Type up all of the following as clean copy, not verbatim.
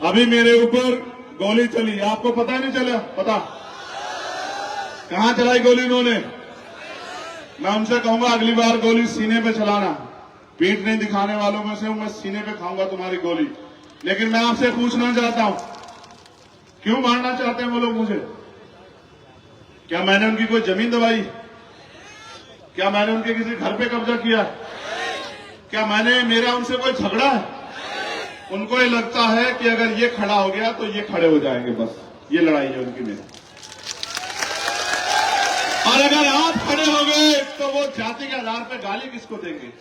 अभी मेरे ऊपर गोली चली, आपको पता नहीं चला? पता कहां चलाई गोली उन्होंने? मैं उनसे कहूंगा अगली बार गोली सीने पे चलाना। पीठ नहीं दिखाने वालों में से हूं मैं, सीने पे खाऊंगा तुम्हारी गोली। लेकिन मैं आपसे पूछना चाहता हूं, क्यों मारना चाहते हैं वो लोग मुझे? क्या मैंने उनकी कोई जमीन दबाई? क्या मैंने उनके किसी घर पे कब्जा किया? क्या मेरा उनसे कोई झगड़ा है? उनको ये लगता है कि अगर ये खड़ा हो गया तो ये खड़े हो जाएंगे, बस ये लड़ाई है उनकी मेरी। और अगर आप खड़े हो गए तो वो जाति के आधार पर गाली किसको देंगे?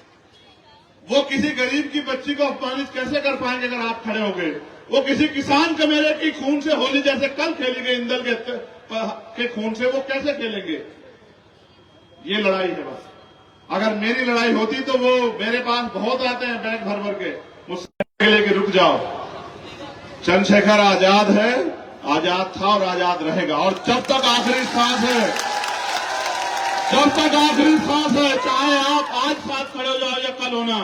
वो किसी गरीब की बच्ची को अपमानित कैसे कर पाएंगे अगर आप खड़े हो गए? वो किसी किसान कमेरे की खून से होली जैसे कल खेली गई इंदल के खून से वो कैसे खेलेंगे? ये लड़ाई है बस। अगर मेरी लड़ाई होती तो वो मेरे पास बहुत आते हैं बैग भर भर के, मुझसे लेके रुक जाओ। चंद्रशेखर आजाद है, आजाद था और आजाद रहेगा। और जब तक आखिरी सांस है, जब तक आखिरी सांस है, चाहे आप आज साथ खड़े हो जाओ या कल होना,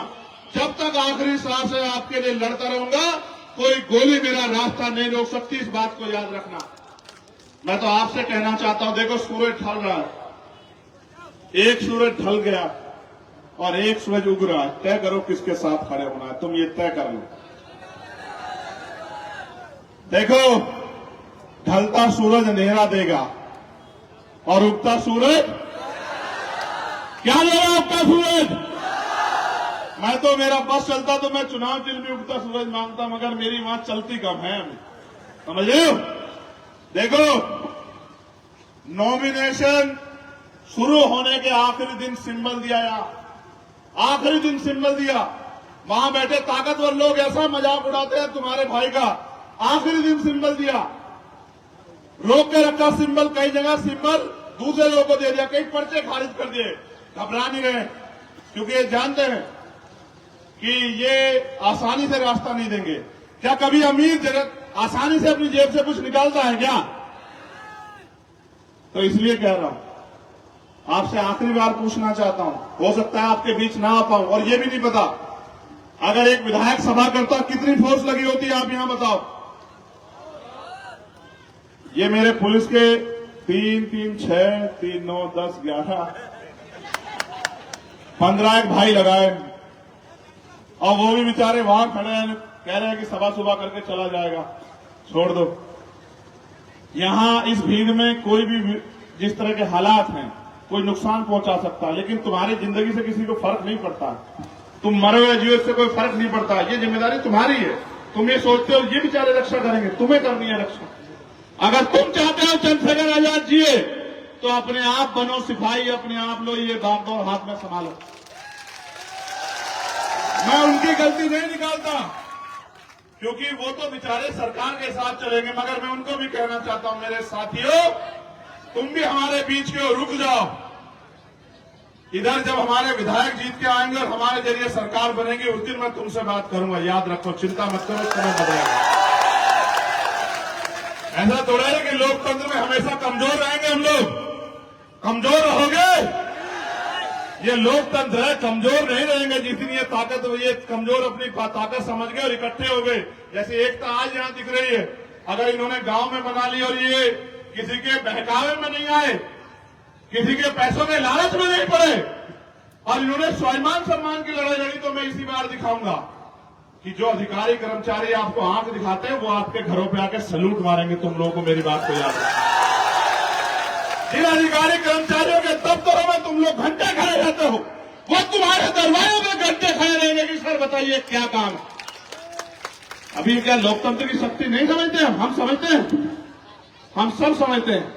जब तक आखिरी सांस है आपके लिए लड़ता रहूंगा। कोई गोली मेरा रास्ता नहीं रोक सकती, इस बात को याद रखना। मैं तो आपसे कहना चाहता हूं, देखो सूरज ढल रहा है, एक सूरज ढल गया और एक सूरज उग रहा है। तय करो किसके साथ खड़े होना है, तुम ये तय कर लो। देखो, ढलता सूरज अंधेरा देगा और उगता सूरज क्या देगा? उगता सूरज। मैं तो मेरा बस चलता तो मैं चुनाव चिन्ह भी उगता सूरज मांगता, मगर मेरी वहां चलती कम है, समझ रहे हो? देखो, नॉमिनेशन शुरू होने के आखिरी दिन सिंबल दिया, आखिरी दिन सिंबल दिया। वहां बैठे ताकतवर लोग ऐसा मजाक उड़ाते हैं तुम्हारे भाई का। आखिरी दिन सिंबल दिया, रोक के रखा सिंबल, कई जगह सिंबल दूसरे लोगों को दे दिया, कई पर्चे खारिज कर दिए। घबरा नहीं रहे, क्योंकि ये जानते हैं कि ये आसानी से रास्ता नहीं देंगे। क्या कभी अमीर जगत आसानी से अपनी जेब से कुछ निकालता है क्या? तो इसलिए कह रहा हूं, आपसे आखिरी बार पूछना चाहता हूं, हो सकता है आपके बीच ना आ पाऊं, और ये भी नहीं पता अगर एक विधायक सभा करता कितनी फोर्स लगी होती है, आप यहां बताओ। ये मेरे पुलिस के 3, 3, 6, 3, 9, 10, 11, 15 एक भाई लगाए, और वो भी बेचारे वहां खड़े हैं, कह रहे हैं कि सभा सुबह करके चला जाएगा। छोड़ दो, यहां इस भीड़ में कोई भी जिस तरह के हालात हैं कोई नुकसान पहुंचा सकता है, लेकिन तुम्हारी जिंदगी से किसी को फर्क नहीं पड़ता। तुम मरो या जियो, इससे कोई फर्क नहीं पड़ता। ये जिम्मेदारी तुम्हारी है। तुम ये सोचते हो ये बेचारे रक्षा करेंगे, तुम्हें करनी है रक्षा। अगर तुम चाहते हो चंद्रशेखर आजाद जिए तो अपने आप बनो सिपाही, अपने आप लो ये बागडोर हाथ में संभालो। मैं उनकी गलती नहीं निकालता, क्योंकि वो तो बेचारे सरकार के साथ चलेंगे, मगर मैं उनको भी कहना चाहता हूं, मेरे साथियों, तुम भी हमारे बीच के रुक जाओ। इधर जब हमारे विधायक जीत के आएंगे और हमारे जरिए सरकार बनेगी, उस दिन मैं तुमसे बात करूंगा, याद रखो, चिंता मत करो, समय बदलेगा। ऐसा थोड़ा है कि लोकतंत्र में हमेशा कमजोर रहेंगे हम लोग। कमजोर रहोगे, ये लोकतंत्र है, कमजोर नहीं रहेंगे। जिस दिन ये ताकत, ये कमजोर अपनी ताकत समझ गए और इकट्ठे हो गए, जैसे एकता आज यहां दिख रही है, अगर इन्होंने गांव में बना ली और ये किसी के बहकावे में नहीं आए, किसी के पैसों के लालच में नहीं पड़े, और इन्होंने स्वाभिमान सम्मान की लड़ाई लड़ी, तो मैं इसी बार दिखाऊंगा कि जो अधिकारी कर्मचारी आपको आंख दिखाते हैं, वो आपके घरों पे आके सैल्यूट मारेंगे। तुम लोगों को मेरी बात को याद रखना। जिन अधिकारी कर्मचारियों के दफ्तरों में तुम लोग घंटे खड़े रहते हो, वो तुम्हारे दरवाजे में घंटे खड़े रहेंगे कि सर बताइए क्या काम है। अभी क्या लोकतंत्र की शक्ति नहीं समझते हम समझते हैं, हम सब समझते हैं,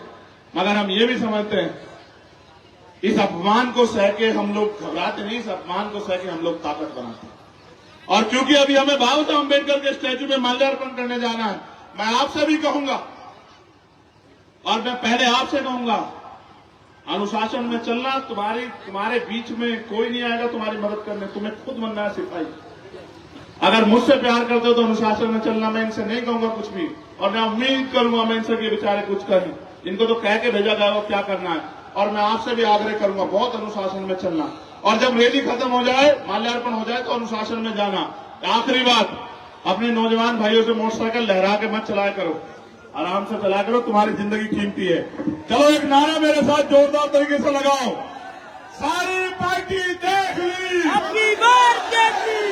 मगर हम ये भी समझते हैं इस अपमान को सह के हम लोग घबराते नहीं, इस अपमान को सह के हम लोग ताकत बनाते हैं। और क्योंकि अभी हमें बाबा साहब अम्बेडकर के स्टैच्यू में माल्यार्पण करने जाना है, मैं आपसे भी कहूंगा, और मैं पहले आपसे कहूंगा, अनुशासन में चलना। तुम्हारे बीच में कोई नहीं आएगा तुम्हारी मदद करने, तुम्हें खुद बनना है सिपाही। अगर मुझसे प्यार करते हो तो अनुशासन में चलना। मैं इनसे नहीं कहूंगा कुछ भी, और मैं उम्मीद करूंगा मैं इनसे कि बेचारे कुछ करें, इनको तो कह के भेजा गया वो क्या करना है। और मैं आपसे भी आग्रह करूंगा बहुत अनुशासन में चलना, और जब रैली खत्म हो जाए, माल्यार्पण हो जाए, तो अनुशासन में जाना। आखिरी बात, अपने नौजवान भाइयों से मोटरसाइकिल लहरा के मत चलाया करो, आराम से चलाया करो, तुम्हारी जिंदगी कीमती है। चलो एक नारा मेरे साथ जोरदार तरीके से लगाओ, सारी पार्टी देख ली, अपनी बार देख ली।